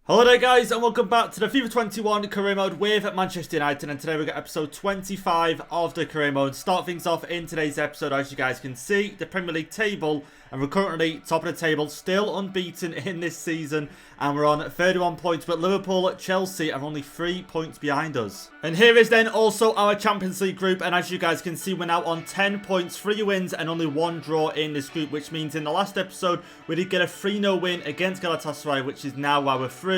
Hello there guys and welcome back to the FIFA 21 career mode with Manchester United, and today we've got episode 25 of the career mode. Start things off in today's episode. As you guys can see, the Premier League table, and we're currently top of the table, still unbeaten in this season, and we're on 31 points, but Liverpool, Chelsea are only 3 points behind us. And here is then also our Champions League group, and as you guys can see, we're now on 10 points, 3 wins and only 1 draw in this group, which means in the last episode we did get a 3-0 win against Galatasaray, which is now why we're through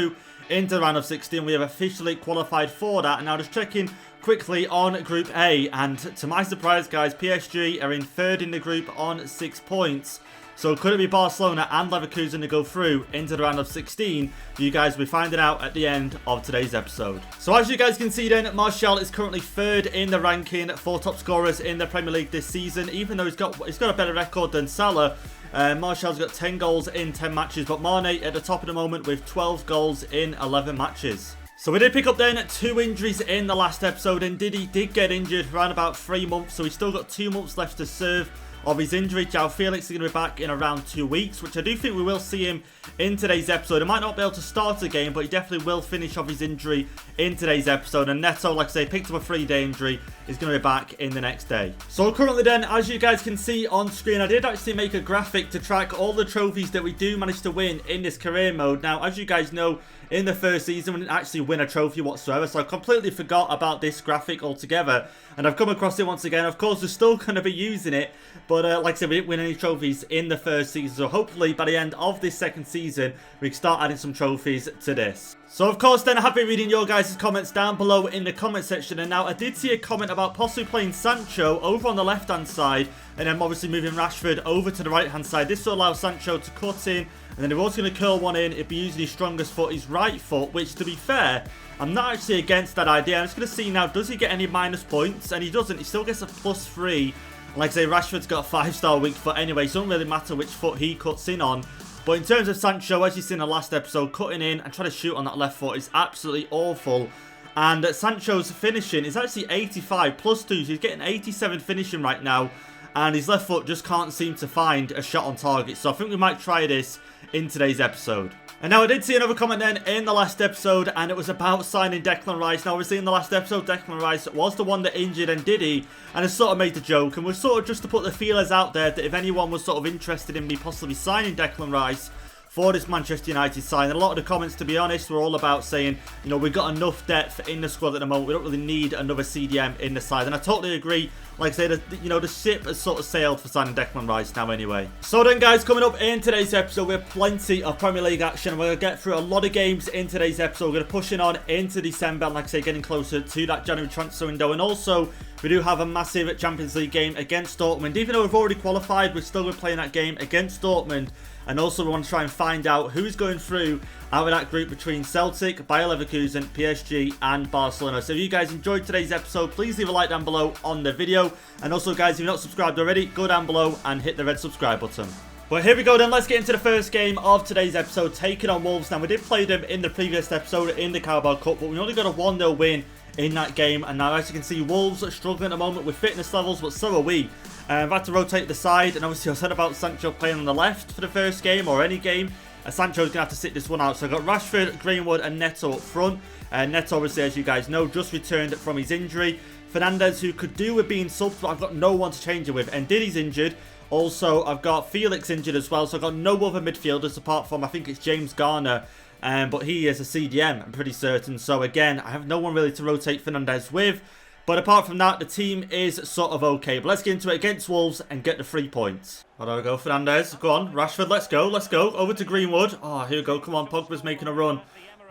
into the round of 16. We have officially qualified for that. And now just checking quickly on Group A, and to my surprise guys, PSG are in third in the group on 6 points. So could it be Barcelona and Leverkusen to go through into the round of 16? You guys will be finding out at the end of today's episode. So as you guys can see then, Martial is currently third in the ranking for top scorers in the Premier League this season, even though he's got a better record than Salah. Martial's got 10 goals in 10 matches, but Mane at the top at the moment with 12 goals in 11 matches. So we did pick up then 2 injuries in the last episode, and Didi did get injured around about 3 months, so he's still got 2 months left to serve of his injury. João Felix is going to be back in around 2 weeks, which I do think we will see him in today's episode. He might not be able to start a game, but he definitely will finish off his injury in today's episode. And Neto, like I say, picked up a 3-day injury, is going to be back in the next day. So currently then, as you guys can see on screen, I did actually make a graphic to track all the trophies that we do manage to win in this career mode. Now, as you guys know, in the first season, we didn't actually win a trophy whatsoever, so I completely forgot about this graphic altogether, and I've come across it once again. Of course, we're still going to be using it, but like I said, we didn't win any trophies in the first season, so hopefully by the end of this second season, we can start adding some trophies to this. So of course then, I have been reading your guys' comments down below in the comment section, and now I did see a comment about possibly playing Sancho over on the left hand side, and then obviously moving Rashford over to the right hand side. This will allow Sancho to cut in, and then if he was going to curl one in, it'd be using his strongest foot, his right foot, which to be fair, I'm not actually against that idea. I'm just going to see now, does he get any minus points? And he doesn't. He still gets a +3. And like I say, Rashford's got a 5-star weak foot anyway, so it doesn't really matter which foot he cuts in on. But in terms of Sancho, as you seen in the last episode, cutting in and trying to shoot on that left foot is absolutely awful. And Sancho's finishing is actually 85 +2, so he's getting 87 finishing right now. And his left foot just can't seem to find a shot on target. So I think we might try this in today's episode. And now I did see another comment then in the last episode, and it was about signing Declan Rice. Now obviously in the last episode, Declan Rice was the one that injured and Didi, and I sort of made the joke, and we're sort of just to put the feelers out there that if anyone was sort of interested in me possibly signing Declan Rice for this Manchester United side. And a lot of the comments, to be honest, were all about saying, you know, we've got enough depth in the squad at the moment. We don't really need another CDM in the side. And I totally agree. Like I said, you know, the ship has sort of sailed for signing Declan Rice now anyway. So then, guys, coming up in today's episode, we have plenty of Premier League action. We're going to get through a lot of games in today's episode. We're going to push it on into December, and like I say, getting closer to that January transfer window. And also, we do have a massive Champions League game against Dortmund. Even though we've already qualified, we're still going to be playing that game against Dortmund. And also, we want to try and find out who's going through out of that group between Celtic, Bayer Leverkusen, PSG, and Barcelona. So if you guys enjoyed today's episode, please leave a like down below on the video. And also, guys, if you're not subscribed already, go down below and hit the red subscribe button. But here we go then, let's get into the first game of today's episode, taking on Wolves. Now, we did play them in the previous episode in the Carabao Cup, but we only got a 1-0 win in that game. And now, as you can see, Wolves are struggling at the moment with fitness levels, but so are we. I've had to rotate the side, and obviously I said about Sancho playing on the left for the first game, or any game. Sancho's going to have to sit this one out. So I've got Rashford, Greenwood, and Neto up front. Neto, obviously, as you guys know, just returned from his injury. Fernandez, who could do with being subbed, but I've got no one to change it with. And Didi's injured. Also, I've got Felix injured as well, so I've got no other midfielders apart from, I think it's James Garner. But he is a CDM, I'm pretty certain. So again, I have no one really to rotate Fernandez with. But apart from that, the team is sort of okay. But let's get into it against Wolves and get the 3 points. How do I go, Fernandez? Go on, Rashford, let's go, let's go. Over to Greenwood. Oh, here we go, come on, Pogba's making a run.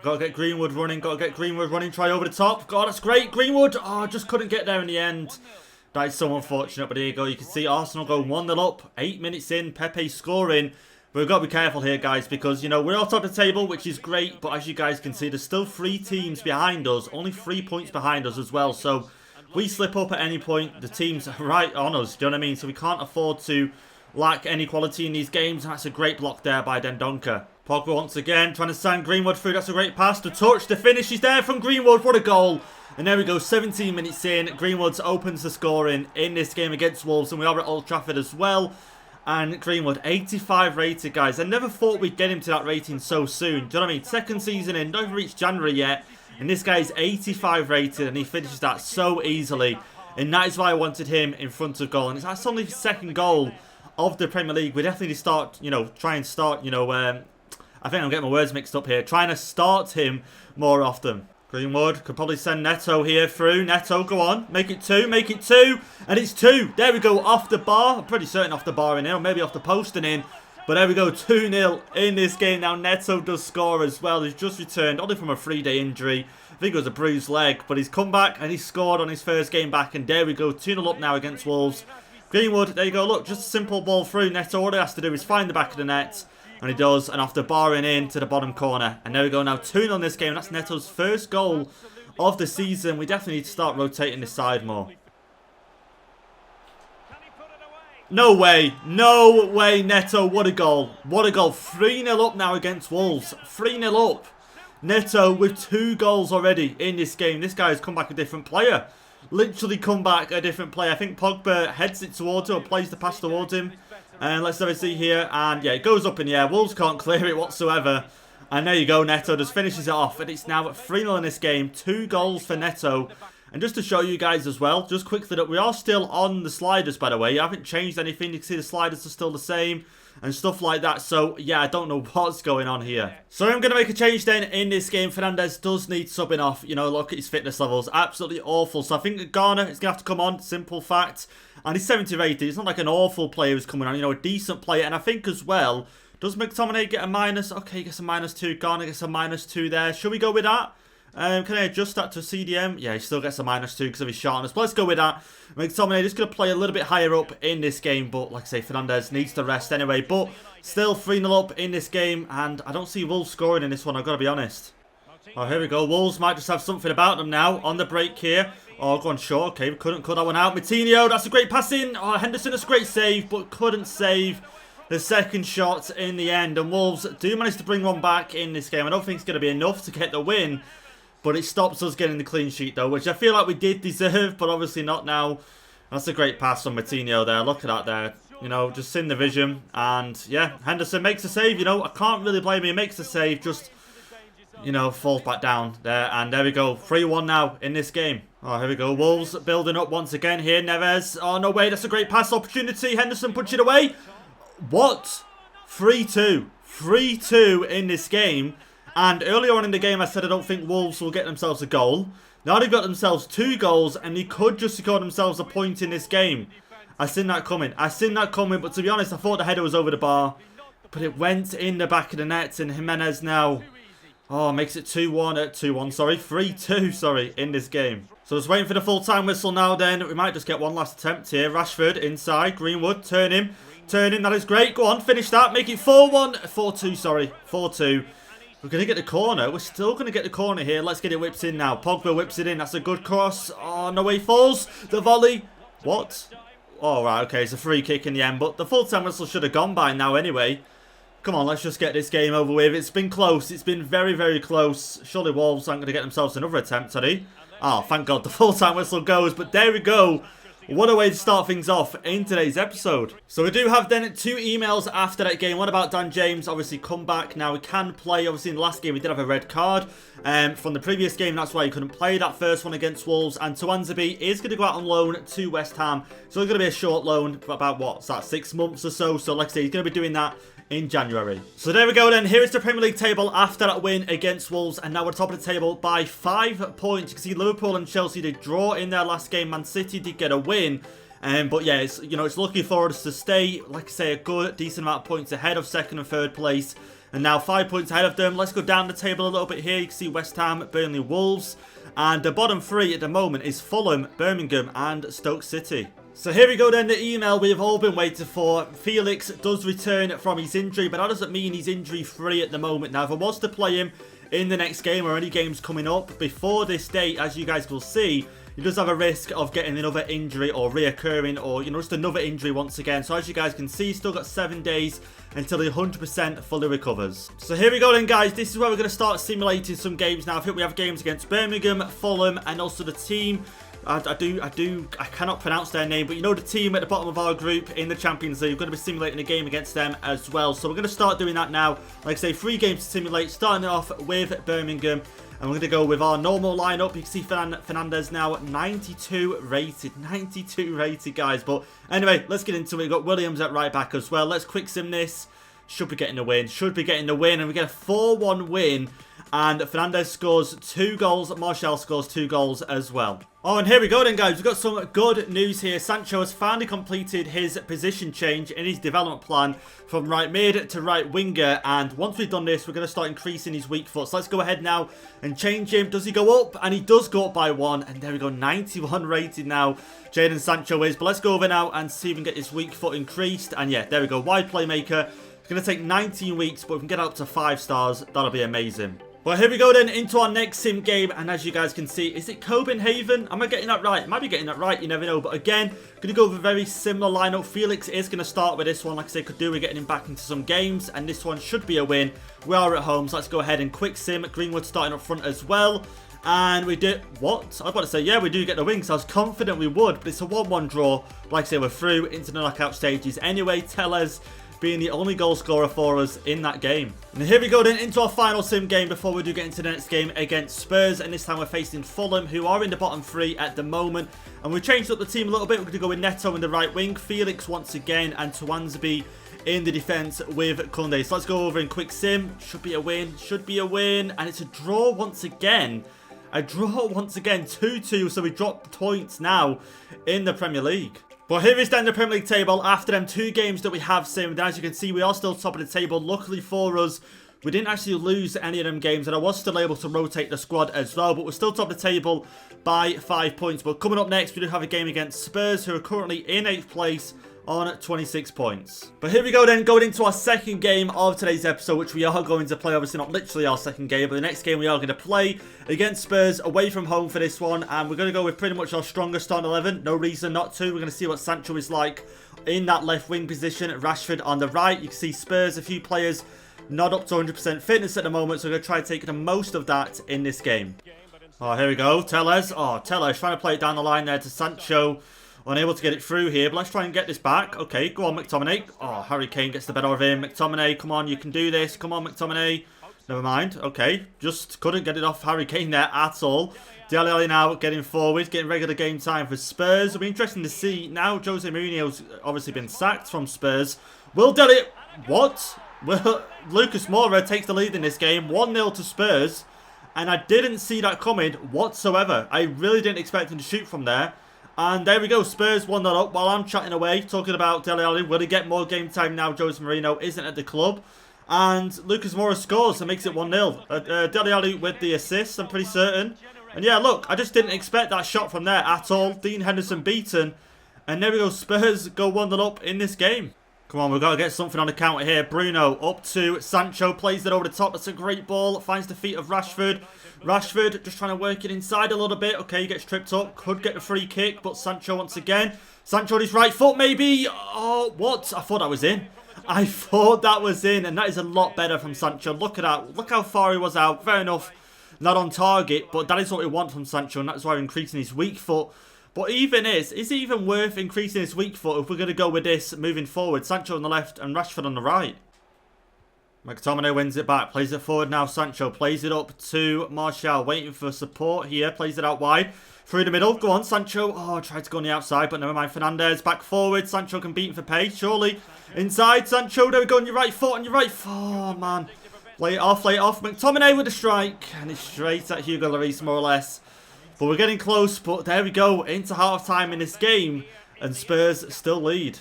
Got to get Greenwood running, try over the top. God, that's great, Greenwood. Oh, just couldn't get there in the end. That is so unfortunate, but here you go. You can see Arsenal going 1-0 up, 8 minutes in, Pepe scoring. But we've got to be careful here, guys, because, you know, we're on top of the table, which is great. But as you guys can see, there's still 3 teams behind us, only 3 points behind us as well. So we slip up at any point, the team's right on us, do you know what I mean? So we can't afford to lack any quality in these games. And that's a great block there by Dendoncker. Pogba once again trying to send Greenwood through. That's a great pass. The touch, the finish is there from Greenwood. What a goal. And there we go, 17 minutes in. Greenwood opens the scoring in this game against Wolves. And we are at Old Trafford as well. And Greenwood, 85 rated, guys. I never thought we'd get him to that rating so soon. Do you know what I mean? Second season in, don't even reach January yet. And this guy's 85 rated and he finishes that so easily. And that is why I wanted him in front of goal. And that's only his second goal of the Premier League. We definitely start, try and start, I think I'm getting my words mixed up here. Trying to start him more often. Greenwood could probably send Neto here through. Neto, go on. Make it 2. Make it 2. And it's 2. There we go. Off the bar. I'm pretty certain off the bar in here. Or maybe off the post and in. But there we go. 2-0 in this game. Now Neto does score as well. He's just returned. Only from a 3-day injury. I think it was a bruised leg. But he's come back and he scored on his first game back. And there we go. 2-0 up now against Wolves. Greenwood, there you go. Look, just a simple ball through. Neto, all he has to do is find the back of the net. And he does, and off the barring in to the bottom corner. And there we go now, 2-0 on this game. That's Neto's first goal of the season. We definitely need to start rotating this side more. No way. No way, Neto. What a goal. What a goal. 3-0 up now against Wolves. 3-0 up. Neto with 2 goals already in this game. This guy has come back a different player. Literally come back a different player. I think Pogba heads it towards him or plays the pass towards him. And let's have a see here. And yeah, it goes up in the air. Wolves can't clear it whatsoever. And there you go. Neto just finishes it off. And it's now at 3-0 in this game. 2 goals for Neto. And just to show you guys as well, just quickly, that we are still on the sliders, by the way. I haven't changed anything. You can see the sliders are still the same and stuff like that. So, yeah, I don't know what's going on here. So, I'm going to make a change then in this game. Fernandez does need subbing off. Look at his fitness levels. Absolutely awful. So, I think Garner is going to have to come on. Simple fact. And he's 70 rated. He's not like an awful player who's coming on. A decent player. And I think as well, does McTominay get a minus? Okay, he gets a -2. Garner gets a -2 there. Should we go with that? Can I adjust that to CDM? Yeah, he still gets a -2 because of his sharpness. But let's go with that. McTominay just going to play a little bit higher up in this game. But like I say, Fernandez needs to rest anyway. But still 3-0 up in this game. And I don't see Wolves scoring in this one, I've got to be honest. Oh, here we go. Wolves might just have something about them now on the break here. Oh, go on, short. Okay, we couldn't cut that one out. Matinho, that's a great pass in. Oh, Henderson, that's a great save, but couldn't save the second shot in the end. And Wolves do manage to bring one back in this game. I don't think it's going to be enough to get the win. But it stops us getting the clean sheet, though, which I feel like we did deserve, but obviously not now. That's a great pass from Matinho there. Look at that there. Just in the vision. And, yeah, Henderson makes a save. I can't really blame him. He makes a save, just, falls back down there. And there we go. 3-1 now in this game. Oh, here we go. Wolves building up once again here. Neves. Oh, no way. That's a great pass opportunity. Henderson puts it away. What? 3-2. 3-2 in this game. And earlier on in the game, I said I don't think Wolves will get themselves a goal. Now they've got themselves 2 goals, and they could just secure themselves a point in this game. I seen that coming. But to be honest, I thought the header was over the bar. But it went in the back of the net, and Jimenez now, makes it 3-2, in this game. So just waiting for the full-time whistle now then. We might just get one last attempt here. Rashford inside. Greenwood, turn him. That is great. Go on, finish that. Make it 4-1. 4-2, 4-2. We're going to get the corner. We're still going to get the corner here. Let's get it whipped in now. Pogba whips it in. That's a good cross. Oh, no way he falls. The volley. What? Oh, right. Okay, it's a free kick in the end. But the full-time whistle should have gone by now anyway. Come on, let's just get this game over with. It's been close. It's been very, very close. Surely Wolves aren't going to get themselves another attempt, are they? Oh, thank God. The full-time whistle goes. But there we go. What a way to start things off in today's episode. So we do have then 2 emails after that game. One about Dan James, obviously come back. Now we can play, obviously in the last game we did have a red card from the previous game. That's why he couldn't play that first one against Wolves. And Tuanzebe is going to go out on loan to West Ham. So it's going to be a short loan for about, what's that, 6 months or so. So like I say, he's going to be doing that in January. So there we go then. Here is the Premier League table after that win against Wolves. And now we're top of the table by 5 points. You can see Liverpool and Chelsea did draw in their last game. Man City did get a win. But yeah, it's lucky for us to stay, like I say, a good, decent amount of points ahead of 2nd and 3rd place. And now 5 points ahead of them. Let's go down the table a little bit here. You can see West Ham, Burnley, Wolves. And the bottom 3 at the moment is Fulham, Birmingham and Stoke City. So here we go then, the email we've all been waiting for. Felix does return from his injury, but that doesn't mean he's injury free at the moment. Now, if I was to play him in the next game or any games coming up before this date, as you guys will see, he does have a risk of getting another injury or reoccurring or, just another injury once again. So as you guys can see, he's still got 7 days until he 100% fully recovers. So here we go then, guys. This is where we're going to start simulating some games now. I think we have games against Birmingham, Fulham and also the team I cannot pronounce their name, but you know the team at the bottom of our group in the Champions League. We're going to be simulating a game against them as well. So we're going to start doing that now. Like I say, 3 games to simulate, starting off with Birmingham. And we're going to go with our normal lineup. You can see Fernandez now 92 rated. 92 rated, guys. But anyway, let's get into it. We've got Williams at right back as well. Let's quick sim this. Should be getting the win. Should be getting the win. And we get a 4-1 win. And Fernandez scores 2 goals. Martial scores 2 goals as well. Oh, and here we go then, guys. We've got some good news here. Sancho has finally completed his position change in his development plan from right mid to right winger. And once we've done this, we're going to start increasing his weak foot. So let's go ahead now and change him. Does he go up? And he does go up by 1. And there we go. 91 rated now. Jadon Sancho is. But let's go over now and see if we can get his weak foot increased. And yeah, there we go. Wide playmaker. It's going to take 19 weeks, but if we can get up to 5 stars, that'll be amazing. Well, here we go then into our next sim game. And as you guys can see, is it Copenhagen? Am I getting that right? I might be getting that right. You never know. But again, going to go with a very similar lineup. Felix is going to start with this one. Like I say, could do with getting him back into some games. And this one should be a win. We are at home, so let's go ahead and quick sim. Greenwood starting up front as well. And we did... What? I was about to say, yeah, we do get the win, because I was confident we would. But it's a 1-1 draw. Like I say, we're through into the knockout stages. Anyway, Tellez being the only goal scorer for us in that game. And here we go then into our final sim game before we do get into the next game against Spurs. And this time we're facing Fulham, who are in the bottom 3 at the moment. And we've changed up the team a little bit. We're going to go with Neto in the right wing, Felix once again, and Tuanzebe in the defence with Kunde. So let's go over in quick sim. Should be a win. Should be a win. And it's a draw once again. A draw once again. 2-2. So we drop points now in the Premier League. But here is then the Premier League table after them 2 games that we have simmed. And as you can see, we are still top of the table. Luckily for us, we didn't actually lose any of them games. And I was still able to rotate the squad as well. But we're still top of the table by 5 points. But coming up next, we do have a game against Spurs, who are currently in 8th place on 26 points. But here we go then, going into our second game of today's episode, which we are going to play. Obviously not literally our second game, but the next game we are going to play against Spurs away from home for this one. And we're going to go with pretty much our strongest starting 11. No reason not to. We're going to see what Sancho is like in that left wing position. Rashford on the right. You can see Spurs, a few players not up to 100% fitness at the moment. So we're going to try to take the most of that in this game. Oh, here we go. Tellez. Oh, Tellez trying to play it down the line there to Sancho. Unable to get it through here, but let's try and get this back. Okay, go on, McTominay. Oh, Harry Kane gets the better of him. McTominay, come on, you can do this. Come on, McTominay. Never mind. Okay, just couldn't get it off Harry Kane there at all. Dele Alli now getting forward, getting regular game time for Spurs. It'll be interesting to see. Now Jose Mourinho's obviously been sacked from Spurs. Will Dele... What? Well, Lucas Moura takes the lead in this game. 1-0 to Spurs. And I didn't see that coming whatsoever. I really didn't expect him to shoot from there. And there we go, Spurs 1-0 up while I'm chatting away, talking about Dele Alli. Will he get more game time now Jose Mourinho isn't at the club? And Lucas Moura scores and makes it 1-0. Dele Alli with the assist, I'm pretty certain. And yeah, look, I just didn't expect that shot from there at all. Dean Henderson beaten. And there we go, Spurs go 1-0 up in this game. Come on, we've got to get something on the counter here. Bruno up to Sancho, plays it over the top. That's a great ball. Finds the feet of Rashford. Rashford just trying to work it inside a little bit. Okay, he gets tripped up. Could get the free kick, but Sancho once again. Sancho on his right foot, maybe. Oh, what? I thought that was in. I thought that was in, and that is a lot better from Sancho. Look at that. Look how far he was out. Fair enough. Not on target, but that is what we want from Sancho, and that's why we're increasing his weak foot. But even is it even worth increasing his weak foot if we're going to go with this moving forward? Sancho on the left and Rashford on the right. McTominay wins it back. Plays it forward now. Sancho plays it up to Martial. Waiting for support here. Plays it out wide. Through the middle. Go on, Sancho. Oh, tried to go on the outside, but never mind. Fernandez back forward. Sancho can beat him for pace, surely. Inside. Sancho, there we go. On your right foot. On your right foot. Oh, man. Lay it off. Lay it off. McTominay with a strike. And it's straight at Hugo Lloris, more or less. But we're getting close, but there we go, into half-time in this game, and Spurs still lead.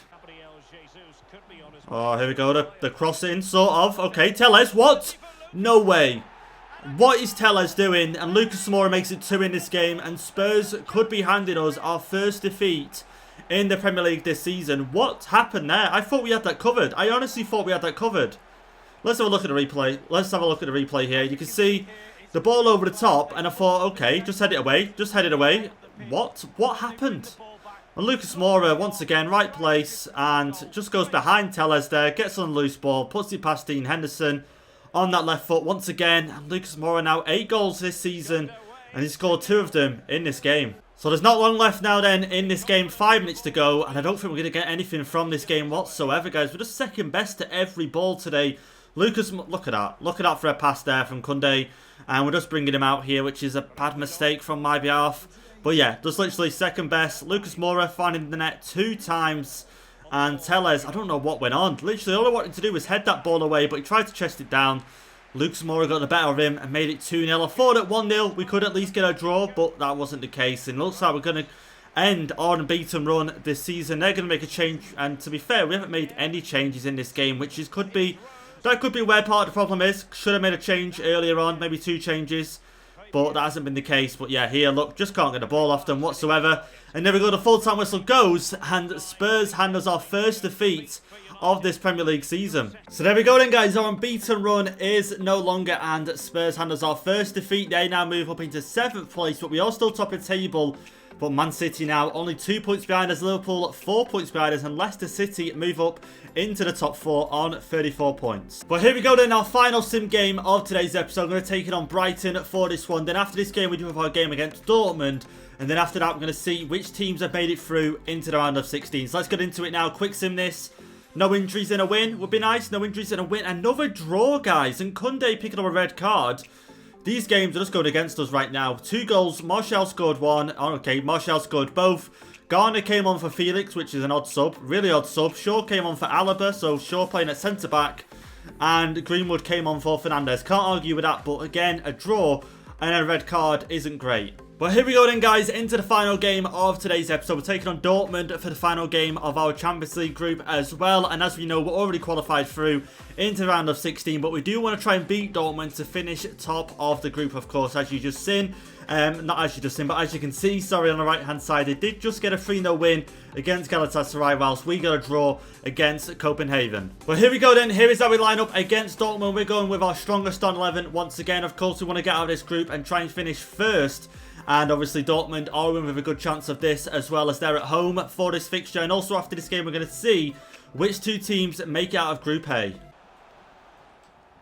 Oh, here we go, the crossing, sort of. Okay, Tellez, what? No way. What is Tellez doing? And Lucas Moura makes it 2 in this game, and Spurs could be handing us our first defeat in the Premier League this season. What happened there? I thought we had that covered. I honestly thought we had that covered. Let's have a look at the replay. Let's have a look at the replay here. You can see the ball over the top, and I thought, okay, just head it away. Just head it away. What? What happened? And Lucas Moura, once again, right place, and just goes behind Tellez there, gets on a loose ball, puts it past Dean Henderson on that left foot once again. And Lucas Moura now 8 goals this season, and he scored 2 of them in this game. So there's not long left now then in this game, 5 minutes to go, and I don't think we're going to get anything from this game whatsoever, guys. We're just second best to every ball today. Lucas, look at that for a pass there from Kunde, and we're just bringing him out here, which is a bad mistake from my behalf. But yeah, just literally second best. Lucas Moura finding the net 2 times, and Tellez, I don't know what went on. Literally all I wanted to do was head that ball away, but he tried to chest it down. Lucas Moura got the better of him and made it 2-0. I thought at 1-0 we could at least get a draw, but that wasn't the case. And it looks like we're going to end our unbeaten run this season. They're going to make a change, and to be fair, we haven't made any changes in this game, which is could be where part of the problem is. Should have made a change earlier on, maybe 2 changes, but that hasn't been the case. But yeah, here, look, just can't get the ball off them whatsoever. And there we go, the full-time whistle goes, and Spurs hand us our first defeat of this Premier League season. So there we go then, guys. Our unbeaten run is no longer, and Spurs hand us our first defeat. They now move up into 7th place, but we are still top of the table. But Man City now only 2 points behind us, Liverpool 4 points behind us, and Leicester City move up into the top 4 on 34 points. But here we go then, our final sim game of today's episode. I'm going to take it on Brighton for this one. Then after this game, we do have our game against Dortmund. And then after that, we're going to see which teams have made it through into the round of 16. So let's get into it now. Quick sim this. No injuries in a win would be nice. No injuries in a win. Another draw, guys. And Kunde picking up a red card. These games are just going against us right now. 2 goals. Martial scored 1. Oh, okay, Martial scored both. Garner came on for Felix, which is an odd sub. Really odd sub. Shaw came on for Alaba. So Shaw playing at centre-back. And Greenwood came on for Fernandes. Can't argue with that. But again, a draw and a red card isn't great. But here we go then, guys, into the final game of today's episode. We're taking on Dortmund for the final game of our Champions League group as well. And as we know, we're already qualified through into the round of 16. But we do want to try and beat Dortmund to finish top of the group, of course, as you just seen. Not as you just seen, but as you can see, sorry, on the right-hand side, they did just get a 3-0 win against Galatasaray, whilst we got a draw against Copenhagen. But here we go then. Here is how we line up against Dortmund. We're going with our strongest on 11 once again. Of course, we want to get out of this group and try and finish first. And obviously Dortmund are in with a good chance of this, as well as they're at home for this fixture. And also after this game, we're going to see which 2 teams make it out of Group A.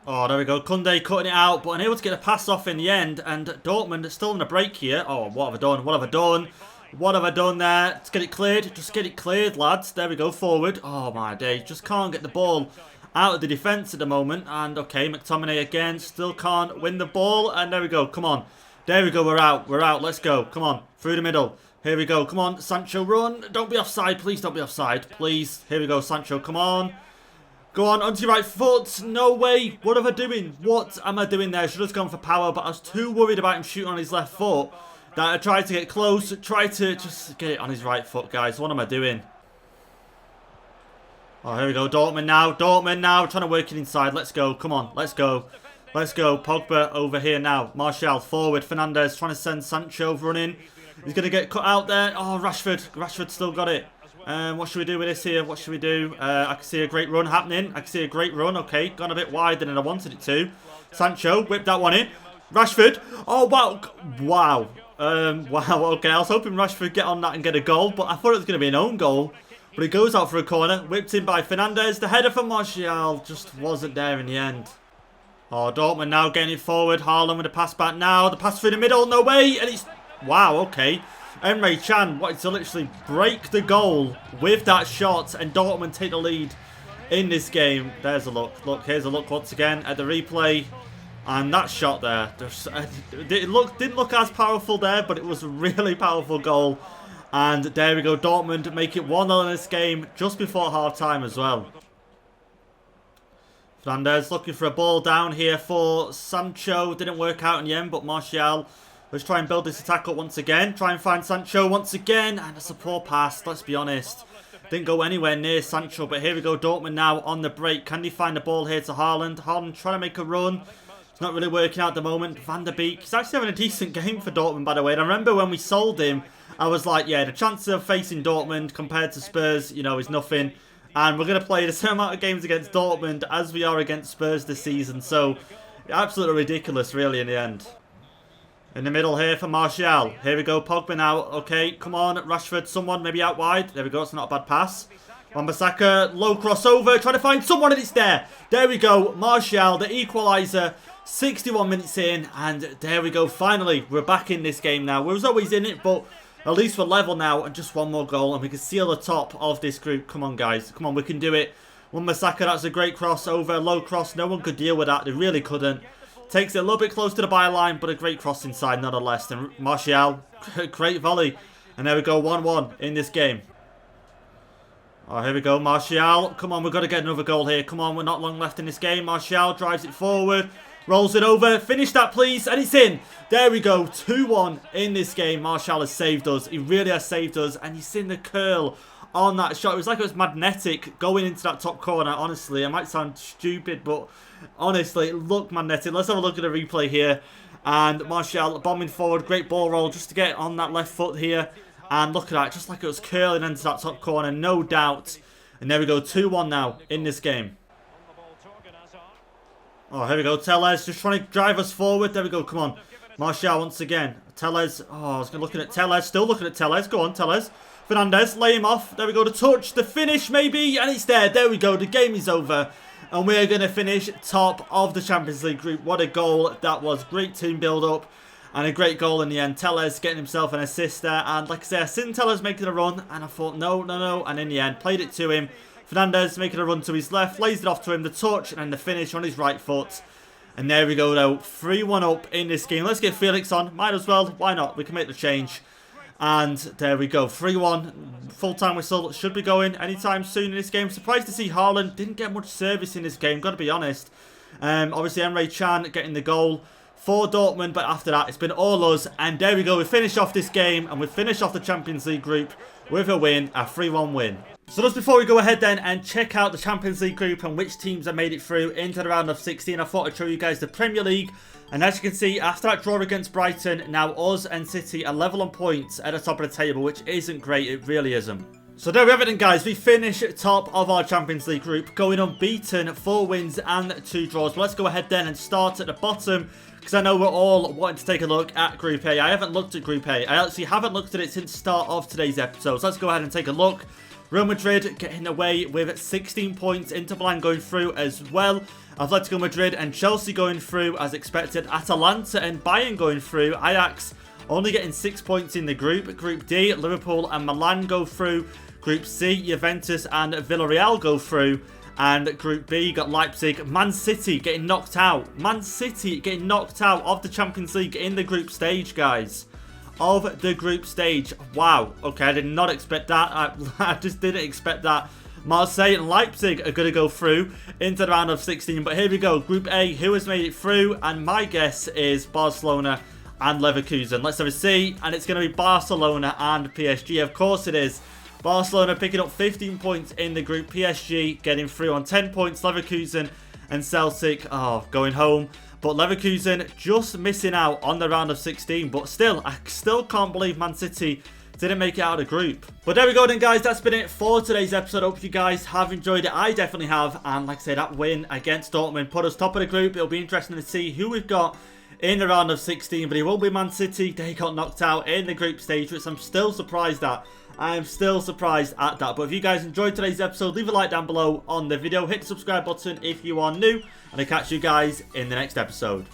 Oh, there we go. Kunde cutting it out, but unable to get a pass off in the end. And Dortmund still in a break here. Oh, what have I done? What have I done? What have I done there? Let's get it cleared. Just get it cleared, lads. There we go, forward. Oh, my day. Just can't get the ball out of the defence at the moment. And, okay, McTominay again. Still can't win the ball. And there we go. Come on. There we go, we're out, let's go, come on, through the middle, here we go, come on, Sancho, run, don't be offside, please don't be offside, please, here we go, Sancho, come on, go on, onto your right foot, no way, what am I doing, what am I doing there, I should have gone for power, but I was too worried about him shooting on his left foot, that I tried to get close, tried to just get it on his right foot, guys, what am I doing? Oh, here we go, Dortmund now, trying to work it inside, let's go, come on, let's go. Let's go. Pogba over here now. Martial forward. Fernandes trying to send Sancho running. He's going to get cut out there. Oh, Rashford. Rashford still got it. What should we do with this here? What should we do? I can see a great run happening. Okay, gone a bit wider than I wanted it to. Sancho whipped that one in. Rashford. Oh, wow. Wow. Wow. Okay, I was hoping Rashford would get on that and get a goal, but I thought it was going to be an own goal. But it goes out for a corner. Whipped in by Fernandes. The header for Martial just wasn't there in the end. Oh, Dortmund now getting it forward. Haaland with a pass back now. The pass through the middle. No way. And it's... Wow, okay. Emre Can wanted to literally break the goal with that shot. And Dortmund take the lead in this game. There's a look. Look, here's a look once again at the replay. And that shot there. It didn't look as powerful there, but it was a really powerful goal. And there we go. Dortmund make it 1-0 in this game just before half-time as well. Fernandes looking for a ball down here for Sancho. Didn't work out in the end, but Martial, let's try and build this attack up once again. Try and find Sancho once again. And it's a poor pass, let's be honest. Didn't go anywhere near Sancho, but here we go. Dortmund now on the break. Can they find the ball here to Haaland? Haaland trying to make a run. It's not really working out at the moment. Van der Beek, he's actually having a decent game for Dortmund, by the way. And I remember when we sold him, I was like, yeah, the chance of facing Dortmund compared to Spurs, you know, is nothing. And we're going to play the same amount of games against Dortmund as we are against Spurs this season. So, absolutely ridiculous, really, in the end. In the middle here for Martial. Here we go, Pogba now. Okay, come on, Rashford, someone maybe out wide. There we go, it's not a bad pass. Wan-Bissaka, low crossover, trying to find someone, and it's there. There we go, Martial, the equaliser. 61 minutes in, and there we go, finally. We're back in this game now. We was always in it, but At least we're level now, and just one more goal, and we can seal the top of this group. Come on, guys. Come on, we can do it. Wan-Bissaka, that's a great crossover. Low cross, no one could deal with that. They really couldn't. Takes it a little bit close to the byline, but a great cross inside nonetheless. And Martial, great volley. And there we go, 1-1 in this game. Oh, here we go, Martial. Come on, we've got to get another goal here. Come on, we're not long left in this game. Martial drives it forward. Rolls it over. Finish that, please. And it's in. There we go. 2-1 in this game. Martial has saved us. He really has saved us. And you've seen the curl on that shot. It was like it was magnetic going into that top corner. Honestly, I might sound stupid, but honestly, it looked magnetic. Let's have a look at the replay here. And Martial bombing forward. Great ball roll just to get on that left foot here. And look at that. Just like it was curling into that top corner. No doubt. And there we go. 2-1 now in this game. Oh, here we go. Tellez just trying to drive us forward. There we go. Come on. Martial once again. Tellez. Oh, I was looking at Tellez. Still looking at Tellez. Go on, Tellez. Fernandez. Lay him off. There we go. The touch. The finish, maybe. And it's there. There we go. The game is over. And we're going to finish top of the Champions League group. What a goal that was. Great team build-up. And a great goal in the end. Tellez getting himself an assist there. And like I say, I seen Tellez making a run. And I thought, no, no, no. And in the end, played it to him. Fernandez making a run to his left, lays it off to him, the touch, and then the finish on his right foot. And there we go, though. 3-1 up in this game. Let's get Felix on. Might as well. Why not? We can make the change. And there we go. 3-1. Full-time whistle should be going anytime soon in this game. Surprised to see Haaland didn't get much service in this game, got to be honest. Obviously, Emre Can getting the goal for Dortmund, but after that, it's been all us. And there we go. We finish off this game, and we finish off the Champions League group with a win, a 3-1 win. So just before we go ahead then and check out the Champions League group and which teams have made it through into the round of 16, I thought I'd show you guys the Premier League. And as you can see, after that draw against Brighton, now us and City are level on points at the top of the table, which isn't great. It really isn't. So there we have it then, guys. We finish top of our Champions League group, going unbeaten, 4 wins and 2 draws. But let's go ahead then and start at the bottom, because I know we're all wanting to take a look at Group A. I haven't looked at Group A. I actually haven't looked at it since the start of today's episode. So let's go ahead and take a look. Real Madrid getting away with 16 points. Inter Milan going through as well. Atletico Madrid and Chelsea going through as expected. Atalanta and Bayern going through. Ajax only getting 6 points in the group. Group D, Liverpool and Milan go through. Group C, Juventus and Villarreal go through. And Group B, got Leipzig. Man City getting knocked out. Man City getting knocked out of the Champions League in the group stage, guys. Of the group stage. Wow. Okay, I did not expect that. I just didn't expect that. Marseille and Leipzig are going to go through into the round of 16. But here we go. Group A, who has made it through? And my guess is Barcelona and Leverkusen. Let's have a see. And it's going to be Barcelona and PSG. Of course it is. Barcelona picking up 15 points in the group. PSG getting through on 10 points. Leverkusen and Celtic, going home. But Leverkusen just missing out on the round of 16. But still, I still can't believe Man City didn't make it out of the group. But there we go then, guys. That's been it for today's episode. I hope you guys have enjoyed it. I definitely have. And like I say, that win against Dortmund put us top of the group. It'll be interesting to see who we've got in the round of 16. But it won't be Man City. They got knocked out in the group stage, which I'm still surprised at. I am still surprised at that. But if you guys enjoyed today's episode, leave a like down below on the video. Hit the subscribe button if you are new. And I'll catch you guys in the next episode.